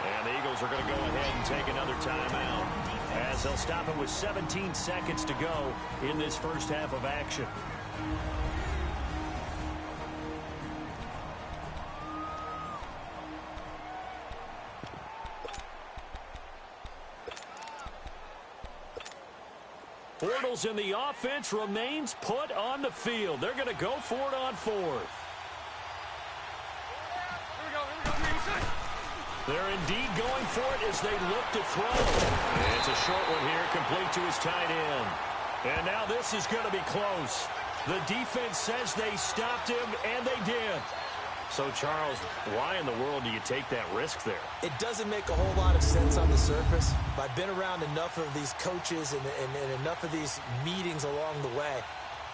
And the Eagles are going to go ahead and take another timeout, as they'll stop it with 17 seconds to go in this first half of action. Bortles in the offense remains put on the field. They're going to go for it on fourth. They're indeed going for it as they look to throw. And it's a short one here, complete to his tight end. And now this is going to be close. The defense says they stopped him, and they did. So, Charles, why in the world do you take that risk there? It doesn't make a whole lot of sense on the surface, but I've been around enough of these coaches and enough of these meetings along the way.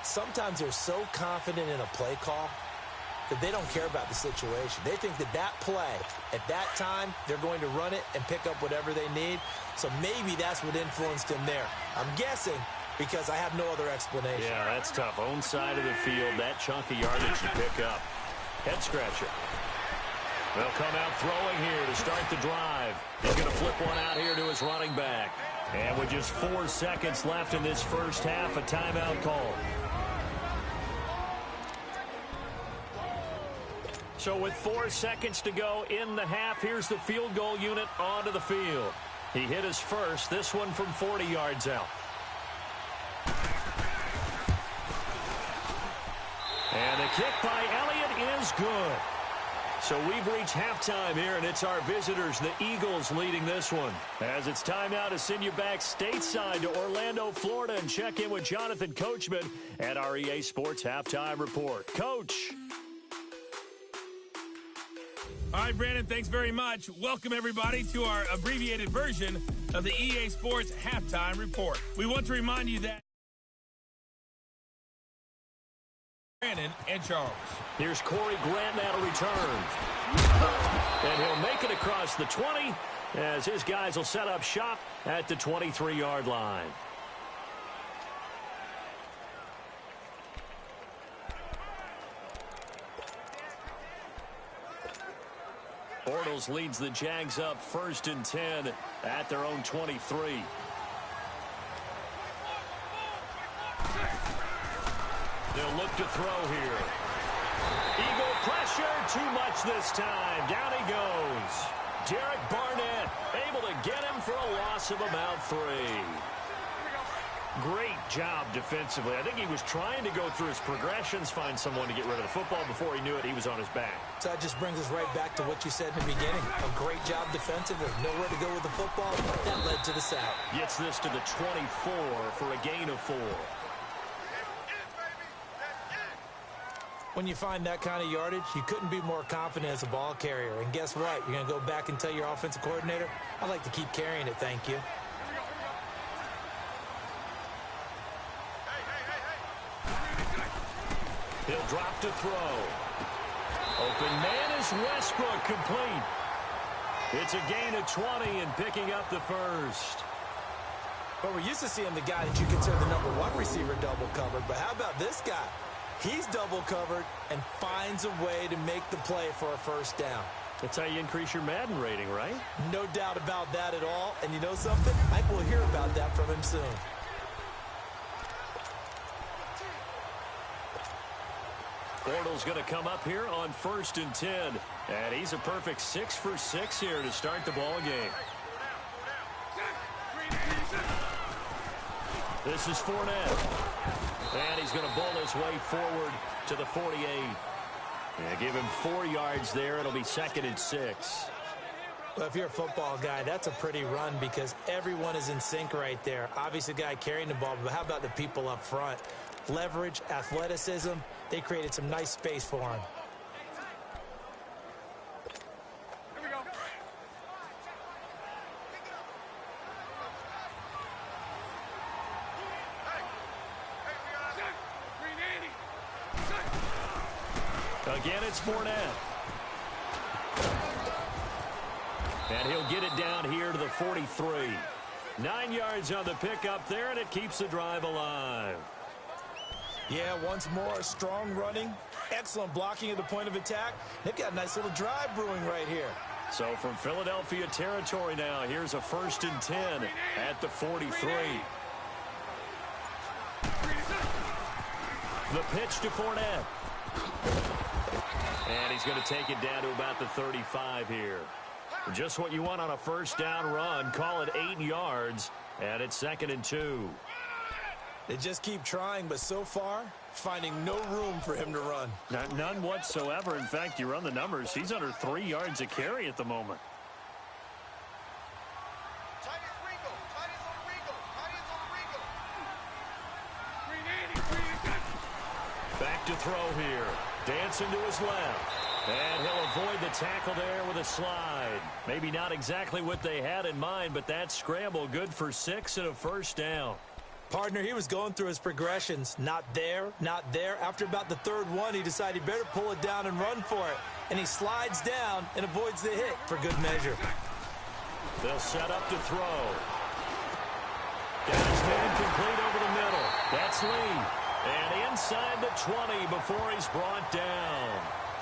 Sometimes they're so confident in a play call that they don't care about the situation. They think that play, at that time, they're going to run it and pick up whatever they need. So maybe that's what influenced him there. I'm guessing because I have no other explanation. Yeah, that's tough. Own side of the field, that chunk of yardage you pick up. Head scratcher. They'll come out throwing here to start the drive. He's going to flip one out here to his running back. And with just 4 seconds left in this first half, a timeout call. So with 4 seconds to go in the half, here's the field goal unit onto the field. He hit his first, this one from 40 yards out. And the kick by Elliott is good. So we've reached halftime here, and it's our visitors, the Eagles, leading this one. As it's time now to send you back stateside to Orlando, Florida, and check in with Jonathan Coachman at our EA Sports Halftime Report. Coach. All right, Brandon, thanks very much. Welcome, everybody, to our abbreviated version of the EA Sports Halftime Report. We want to remind you that Brandon and Charles. Here's Corey Grant now to return. And he'll make it across the 20 as his guys will set up shop at the 23-yard line. Bortles leads the Jags up 1st and 10 at their own 23. They'll look to throw here. Eagle pressure, too much this time. Down he goes. Derek Barnett able to get him for a loss of about 3. Great job defensively. I think he was trying to go through his progressions, find someone to get rid of the football. Before he knew it, he was on his back. So that just brings us right back to what you said in the beginning. A great job defensively. Nowhere to go with the football. That led to the sack. Gets this to the 24 for a gain of 4. When you find that kind of yardage, you couldn't be more confident as a ball carrier. And guess what? You're going to go back and tell your offensive coordinator, I'd like to keep carrying it, thank you. He'll drop to throw. Open man is Westbrook, complete. It's a gain of 20 and picking up the first. But we're used to seeing the guy that you consider the #1 receiver double covered. But how about this guy? He's double covered and finds a way to make the play for a first down. That's how you increase your Madden rating, right? No doubt about that at all. And you know something? I think we'll hear about that from him soon. Bortles going to come up here on 1st and 10. And he's a perfect 6 for 6 here to start the ball game. This is Fournette. And he's going to bowl his way forward to the 48. And give him 4 yards there. It'll be 2nd and 6. Well, if you're a football guy, that's a pretty run because everyone is in sync right there. Obviously, the guy carrying the ball, but how about the people up front? Leverage, athleticism, they created some nice space for him. Here we go. Again, it's Fournette. And he'll get it down here to the 43. 9 yards on the pickup there, and it keeps the drive alive. Yeah, once more, strong running, excellent blocking at the point of attack. They've got a nice little drive brewing right here. So from Philadelphia territory now, here's a 1st and 10 at the 43. The pitch to Fournette. And he's going to take it down to about the 35 here. Just what you want on a 1st down run. Call it 8 yards, and it's 2nd and 2. They just keep trying, but so far, finding no room for him to run. None whatsoever. In fact, you run the numbers. He's under 3 yards a carry at the moment. Back to throw here. Dancing to his left. And he'll avoid the tackle there with a slide. Maybe not exactly what they had in mind, but that scramble good for 6 and a 1st down. Partner, he was going through his progressions. Not there, not there. After about the 3rd one, he decided he better pull it down and run for it. And he slides down and avoids the hit for good measure. They'll set up to throw. Got his man complete over the middle. That's Lee. And inside the 20 before he's brought down.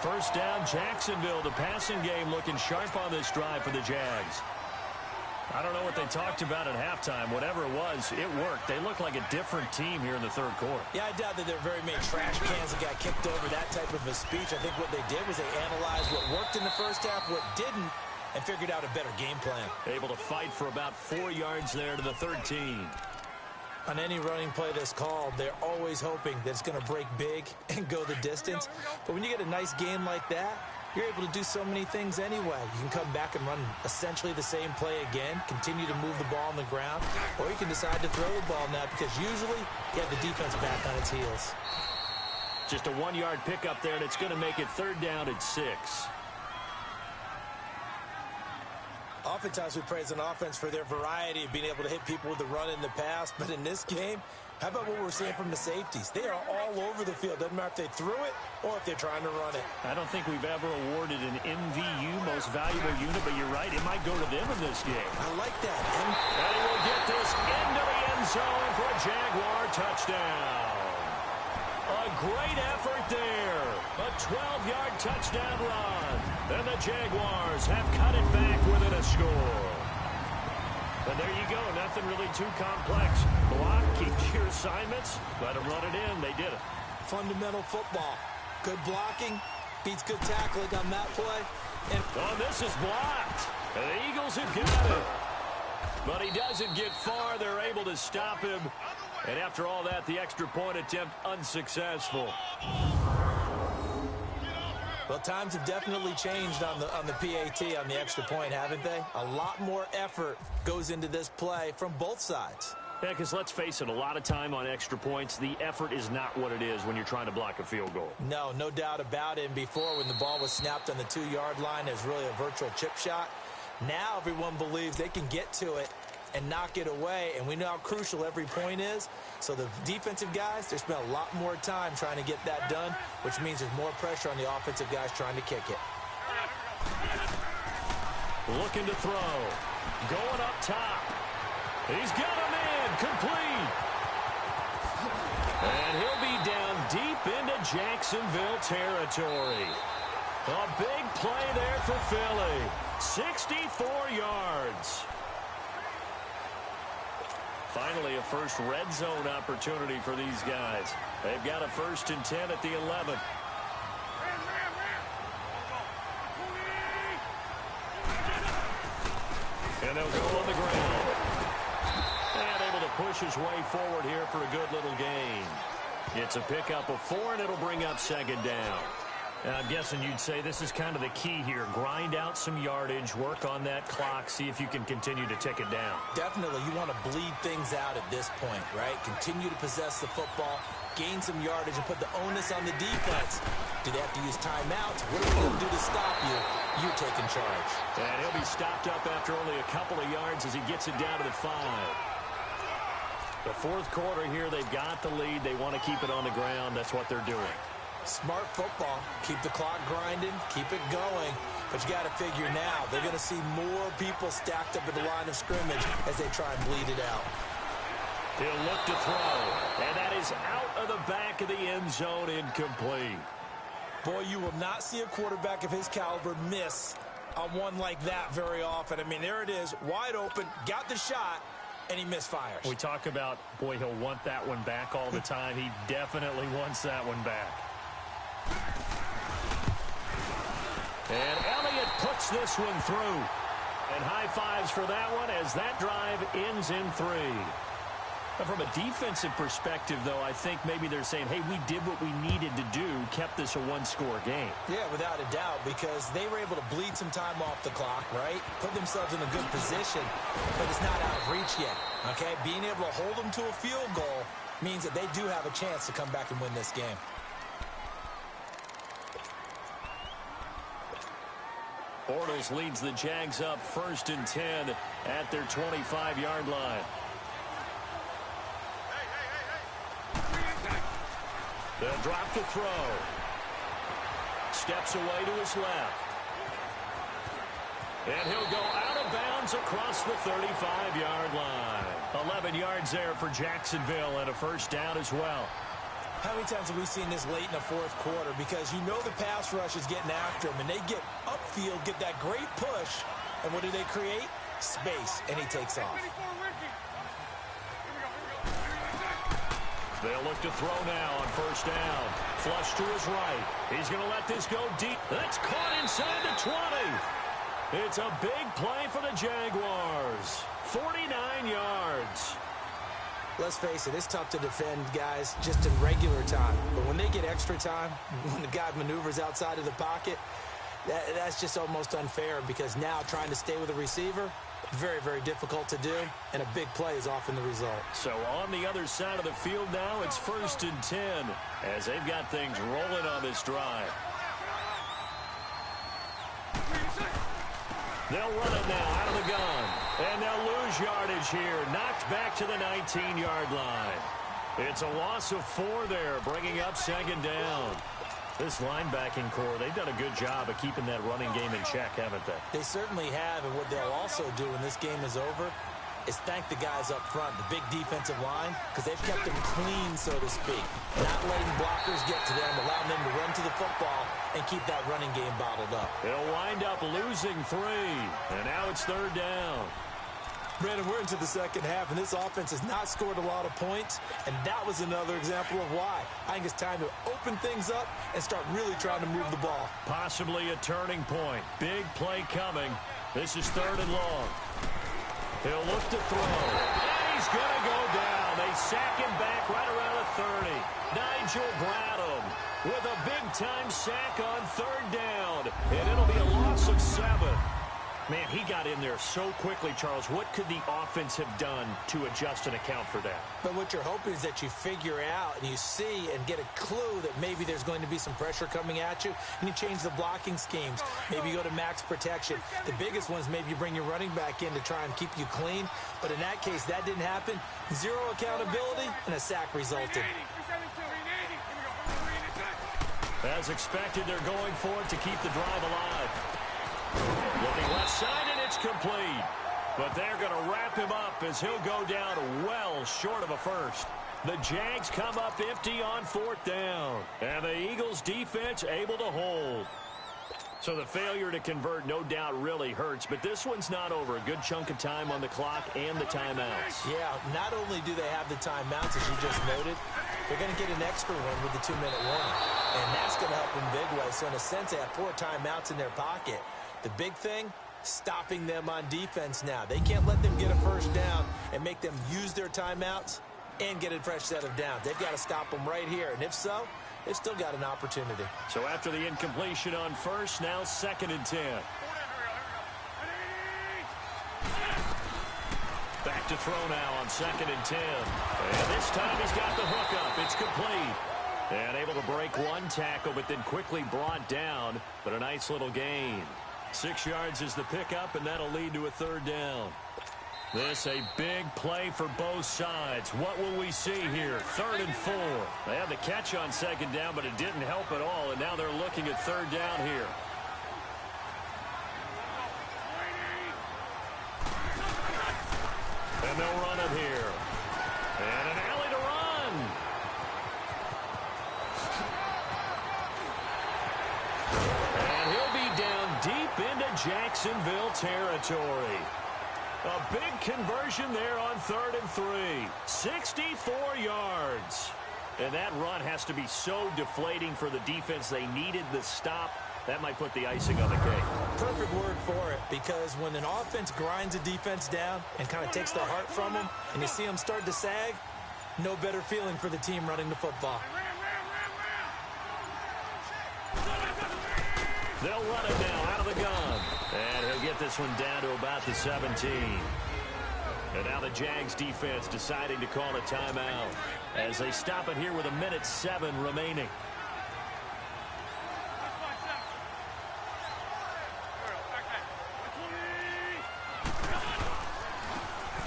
1st down, Jacksonville. The passing game looking sharp on this drive for the Jags. I don't know what they talked about at halftime. Whatever it was, it worked. They look like a different team here in the 3rd quarter. Yeah, I doubt that there are very many trash cans that got kicked over, that type of a speech. I think what they did was they analyzed what worked in the 1st half, what didn't, and figured out a better game plan. Able to fight for about 4 yards there to the 13. On any running play that's called, they're always hoping that it's going to break big and go the distance. But when you get a nice game like that, you're able to do so many things anyway. You can come back and run essentially the same play again, continue to move the ball on the ground, or you can decide to throw the ball now because usually you have the defense back on its heels. Just a 1-yard pickup there, and it's going to make it 3rd down and 6. Oftentimes we praise an offense for their variety of being able to hit people with the run in the pass, but in this game, how about what we're seeing from the safeties? They are all over the field. Doesn't matter if they threw it or if they're trying to run it. I don't think we've ever awarded an MVU, most valuable unit, but you're right, it might go to them in this game. I like that. And he will get this into the end zone for a Jaguar touchdown. A great effort there. A 12-yard touchdown run. And the Jaguars have cut it back within a score. And there you go. Nothing really too complex. Block, keep your assignments, let them run it in. They did it. Fundamental football. Good blocking beats good tackling on that play. And this is blocked. The Eagles have got it. But he doesn't get far. They're able to stop him. And after all that, the extra point attempt unsuccessful. Well, times have definitely changed on the PAT, on the extra point, haven't they? A lot more effort goes into this play from both sides. Yeah, because let's face it, a lot of time on extra points, the effort is not what it is when you're trying to block a field goal. No doubt about it. And before, when the ball was snapped on the 2-yard line, it was really a virtual chip shot. Now everyone believes they can get to it and knock it away, and we know how crucial every point is. So the defensive guys, they spent a lot more time trying to get that done, which means there's more pressure on the offensive guys trying to kick it. Looking to throw. Going up top. He's got a man complete. And he'll be down deep into Jacksonville territory. A big play there for Philly. 64 yards. Finally, a first red zone opportunity for these guys. They've got a 1st and 10 at the 11. And they'll go on the ground. And able to push his way forward here for a good little gain. It's a pickup of 4, and it'll bring up 2nd down. I'm guessing you'd say this is kind of the key here. Grind out some yardage, work on that clock, see if you can continue to tick it down. Definitely. You want to bleed things out at this point, right? Continue to possess the football, gain some yardage, and put the onus on the defense. Do they have to use timeouts? What are we going to do to stop you? You're taking charge. And he'll be stopped up after only a couple of yards as he gets it down to the 5. The 4th quarter here, they've got the lead. They want to keep it on the ground. That's what they're doing. Smart football. Keep the clock grinding. Keep it going. But you got to figure now, they're going to see more people stacked up at the line of scrimmage as they try and bleed it out. He'll look to throw. And that is out of the back of the end zone, incomplete. Boy, you will not see a quarterback of his caliber miss on one like that very often. I mean, there it is, wide open, got the shot, and he misfires. We talk about, boy, he'll want that one back all the time. He definitely wants that one back. And Elliott puts this one through. And high fives for that one as that drive ends in 3. But from a defensive perspective, though, I think maybe they're saying, hey, we did what we needed to do, kept this a one-score game. Yeah, without a doubt, because they were able to bleed some time off the clock, right? Put themselves in a good position, but it's not out of reach yet, okay? Being able to hold them to a field goal means that they do have a chance to come back and win this game. Bortles leads the Jags up 1st and 10 at their 25-yard line. They'll drop the throw. Steps away to his left. And he'll go out of bounds across the 35-yard line. 11 yards there for Jacksonville and a first down as well. How many times have we seen this late in the fourth quarter? Because you know the pass rush is getting after him, and they get upfield, get that great push, and what do they create? Space, and he takes off. They'll look to throw now on first down. Flush to his right. He's going to let this go deep. That's caught inside the 20. It's a big play for the Jaguars. 49 yards. Let's face it, it's tough to defend guys just in regular time. But when they get extra time, when the guy maneuvers outside of the pocket, that's just almost unfair because now trying to stay with a receiver, very, very difficult to do, and a big play is often the result. So on the other side of the field now, it's 1st and 10 as they've got things rolling on this drive. They'll run it now out of the gun. And they'll lose yardage here. Knocked back to the 19-yard line. It's a loss of 4 there, bringing up 2nd down. This linebacking core, they've done a good job of keeping that running game in check, haven't they? They certainly have, and what they'll also do when this game is over is thank the guys up front, the big defensive line, because they've kept them clean, so to speak. Not letting blockers get to them, allowing them to run to the football and keep that running game bottled up. They'll wind up losing 3, and now it's 3rd down. Brandon, we're into the second half, and this offense has not scored a lot of points, and that was another example of why. I think it's time to open things up and start really trying to move the ball. Possibly a turning point. Big play coming. This is 3rd and long. He'll look to throw. And he's going to go down. They sack him back right around the 30. Nigel Bradham with a big-time sack on 3rd down, and it'll be a loss of 7. Man, he got in there so quickly, Charles. What could the offense have done to adjust and account for that? But what you're hoping is that you figure out and you see and get a clue that maybe there's going to be some pressure coming at you, and you change the blocking schemes. Maybe you go to max protection. The biggest one is maybe you bring your running back in to try and keep you clean. But in that case, that didn't happen. 0 accountability, and a sack resulted. As expected, they're going for it to keep the drive alive. Looking left side, and it's complete. But they're going to wrap him up as he'll go down well short of a first. The Jags come up empty on 4th down. And the Eagles defense able to hold. So the failure to convert no doubt really hurts, but this one's not over. A good chunk of time on the clock and the timeouts. Yeah, not only do they have the timeouts, as you just noted, they're going to get an extra one with the 2-minute warning. And that's going to help in big way. So in a sense, they have 4 timeouts in their pocket. The big thing, stopping them on defense now. They can't let them get a first down and make them use their timeouts and get a fresh set of downs. They've got to stop them right here. And if so, they've still got an opportunity. So after the incompletion on first, now 2nd and 10. Back to throw now on 2nd and 10. And this time he's got the hook up. It's complete. And able to break one tackle, but then quickly brought down. But a nice little gain. 6 yards is the pickup, and that'll lead to a 3rd down. This a big play for both sides. What will we see here? 3rd and 4. They had the catch on 2nd down, but it didn't help at all, and now they're looking at 3rd down here. And they'll run it here. And an alley to run. And he'll be down deep into Jacksonville Jacksonville territory. A big conversion there on 3rd and 3. 64 yards. And that run has to be so deflating for the defense. They needed the stop. That might put the icing on the cake. Perfect word for it, because when an offense grinds a defense down and kind of takes the heart from them, and you see them start to sag, no better feeling for the team running the football. They'll run it now out of the gun. And he'll get this one down to about the 17. And now the Jags defense deciding to call a timeout as they stop it here with 1:07 remaining.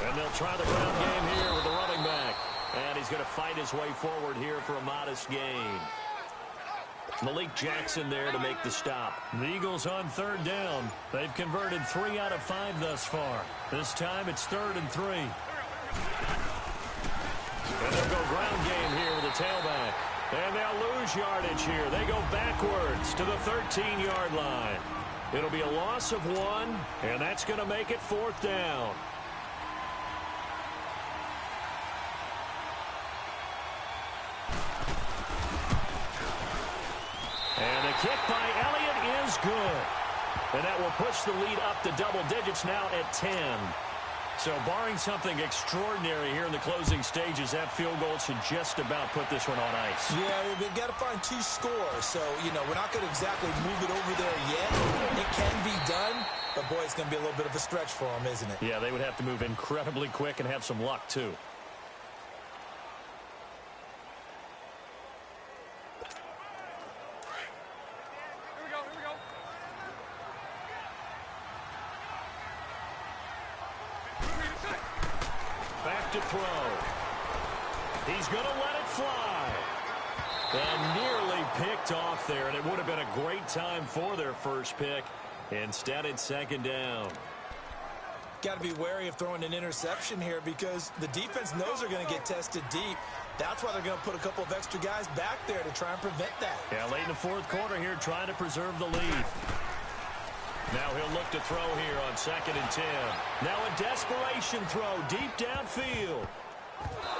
And they'll try the ground game here with the running back. And he's going to fight his way forward here for a modest gain. Malik Jackson there to make the stop. The Eagles on 3rd down. They've converted 3 out of 5 thus far. This time it's 3rd and 3. And they'll go ground game here with the tailback. And they'll lose yardage here. They go backwards to the 13-yard line. It'll be a loss of 1, and that's going to make it 4th down. And the kick by Elliott is good. And that will push the lead up to double digits now at 10. So barring something extraordinary here in the closing stages, that field goal should just about put this one on ice. Yeah, we've got to find 2 scores. So, we're not going to exactly move it over there yet. It can be done, but, boy, it's going to be a little bit of a stretch for them, isn't it? Yeah, they would have to move incredibly quick and have some luck, too. To throw. He's going to let it fly. And nearly picked off there, and it would have been a great time for their first pick. Instead, it's 2nd down. Got to be wary of throwing an interception here because the defense knows they're going to get tested deep. That's why they're going to put a couple of extra guys back there to try and prevent that. Yeah, late in the 4th quarter here, trying to preserve the lead. Now he'll look to throw here on 2nd and 10. Now a desperation throw deep downfield.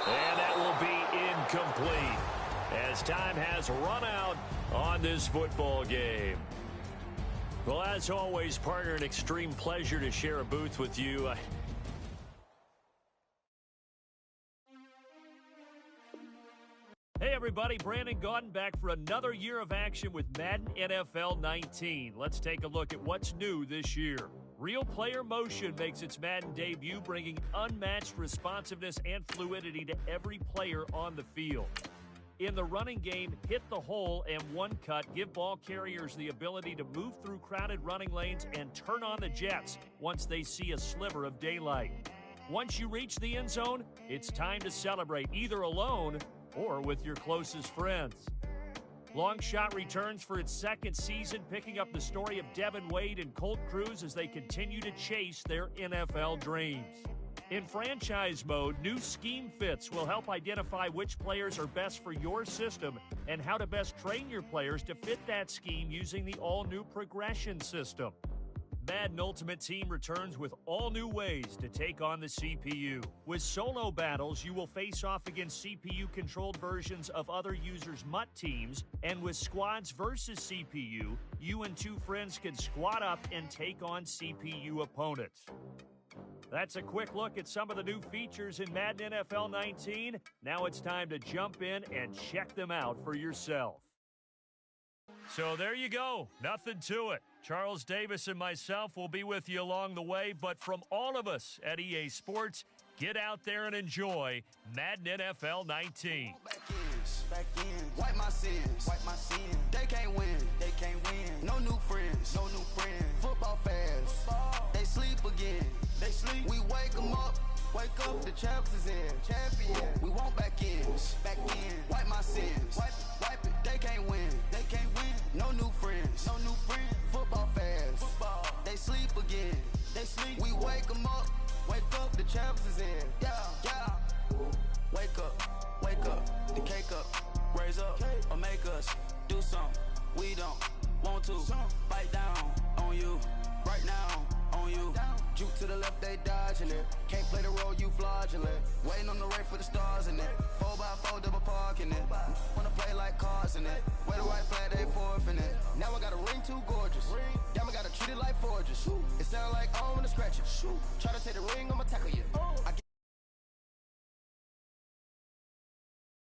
And that will be incomplete as time has run out on this football game. Well, as always, partner, an extreme pleasure to share a booth with you. Hey everybody, Brandon Gaudin back for another year of action with Madden NFL 19. Let's take a look at what's new this year. Real player motion makes its Madden debut, bringing unmatched responsiveness and fluidity to every player on the field. In the running game, hit the hole and one cut give ball carriers the ability to move through crowded running lanes and turn on the jets once they see a sliver of daylight. Once you reach the end zone, it's time to celebrate either alone or with your closest friends. Long Shot returns for its 2nd season, picking up the story of Devin Wade and Colt Cruz as they continue to chase their NFL dreams. In franchise mode, new scheme fits will help identify which players are best for your system and how to best train your players to fit that scheme using the all-new progression system. Madden Ultimate Team returns with all new ways to take on the CPU. With solo battles, you will face off against CPU-controlled versions of other users' MUT teams, and with squads versus CPU, you and 2 friends can squad up and take on CPU opponents. That's a quick look at some of the new features in Madden NFL 19. Now it's time to jump in and check them out for yourself. So there you go. Nothing to it. Charles Davis and myself will be with you along the way, but from all of us at EA Sports, get out there and enjoy Madden NFL 19. Back in, wipe my sins, They can't win, No new friends, Football fans, they sleep again, We wake them up, the champs is in, champion. We want back in, Wipe my sins, wipe it. They can't win, No new friends, Football fans, they sleep again, We wake them up, the champs is in, yeah. Wake up, the cake up, raise up, or make us do something we don't want to. Bite down on you right now. on you. Juke to the left, they dodging it. Can't play the role, you fraudulent. Waiting on the rain for the stars in it. 4x4 double parking it. Wanna play like cars in it. Wait the white flag, they forfeit it. Now I got a ring too gorgeous. Damn, I gotta treat it like forges. It sound like I don't wanna scratch it. Try to take the ring, I'ma tackle you.